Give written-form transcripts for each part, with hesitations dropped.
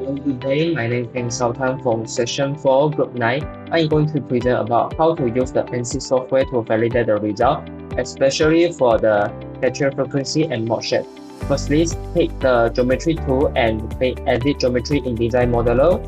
Hello, good day. My name is Sultan from Session 4, Group 9. I'm going to present about how to use the Ansys software to validate the result, especially for the natural frequency and mode shape. Firstly, take the geometry tool and edit geometry in Design Modeler.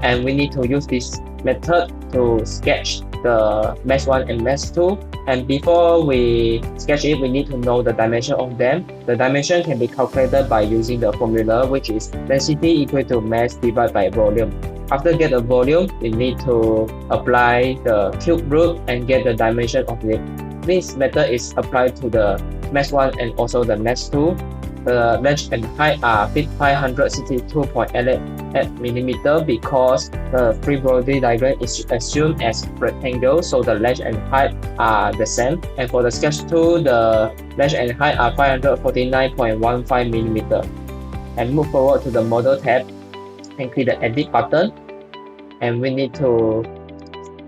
And we need to use this method to sketch the mesh 1 and mesh 2. And before we sketch it, we need to know the dimension of them. The dimension can be calculated by using the formula, which is density equal to mass divided by volume. After get the volume, we need to apply the cube root and get the dimension of it. This method is applied to the mesh 1 and also the mesh 2. The length and height are 562.88 mm because the free body diagram is assumed as rectangle, so the length and height are the same. And for the sketch tool, the length and height are 549.15 mm. And move forward to the model tab and click the edit button. And we need to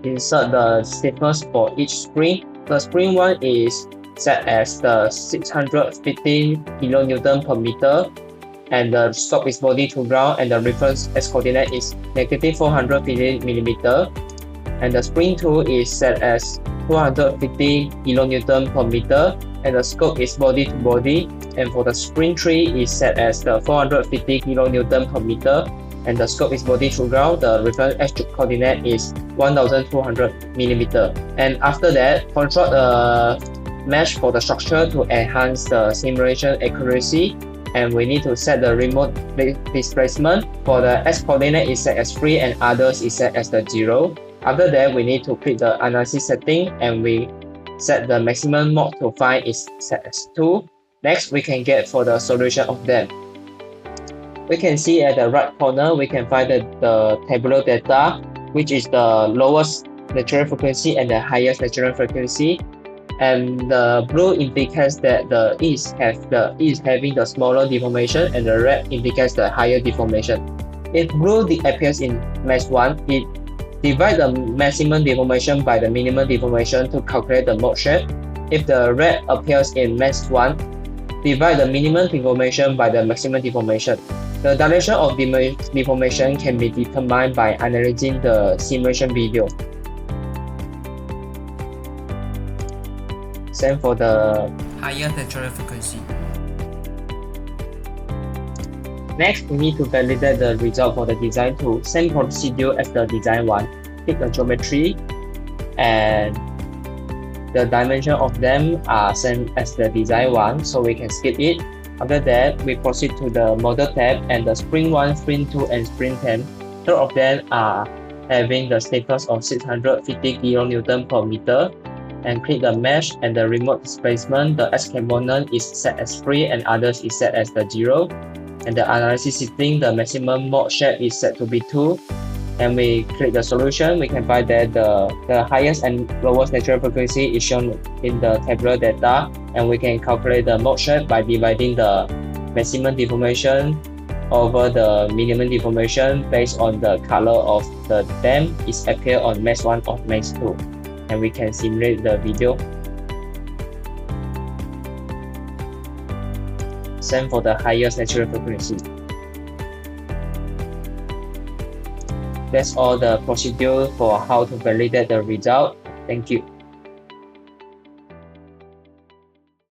insert the stiffness for each spring. The spring one is set as the 650 kN per meter, and the stop is body to ground, and the reference x coordinate is -450 mm, and the spring tool is set as 250 kN per meter, and the scope is body to body, and for the spring tree is set as the 450 kN per meter, and the scope is body to ground. The reference x coordinate is 1200 mm. And after that, construct the mesh for the structure to enhance the simulation accuracy, and we need to set the remote displacement. For the x coordinate is set as 3 and others is set as the 0. After that, we need to click the analysis setting and we set the maximum mode to find is set as 2. Next, we can get for the solution of them. We can see at the right corner, we can find the tabular data, which is the lowest natural frequency and the highest natural frequency. And the blue indicates that the east is having the smaller deformation, and the red indicates the higher deformation. If blue appears in mesh 1, it divides the maximum deformation by the minimum deformation to calculate the mode shape. If the red appears in mesh 1, divide the minimum deformation by the maximum deformation. The direction of deformation can be determined by analyzing the simulation video. Same for the higher natural frequency. Next, we need to validate the result for the design tool. Same procedure as the design one. Pick the geometry, and the dimension of them are same as the design one, so we can skip it. After that, we proceed to the model tab, and the spring 1, spring 2, and spring 10. Two of them are having the stiffness of 650 kN per meter. And click the mesh and the remote displacement. The x component is set as 3 and others is set as the 0. And the analysis setting, the maximum mode shape is set to be 2. And we click the solution, we can find that the highest and lowest natural frequency is shown in the tabular data, and we can calculate the mode shape by dividing the maximum deformation over the minimum deformation based on the color of the them is appear on mesh 1 or mesh 2. And we can simulate the video. Same for the highest natural frequency. That's all the procedure for how to validate the result. Thank you.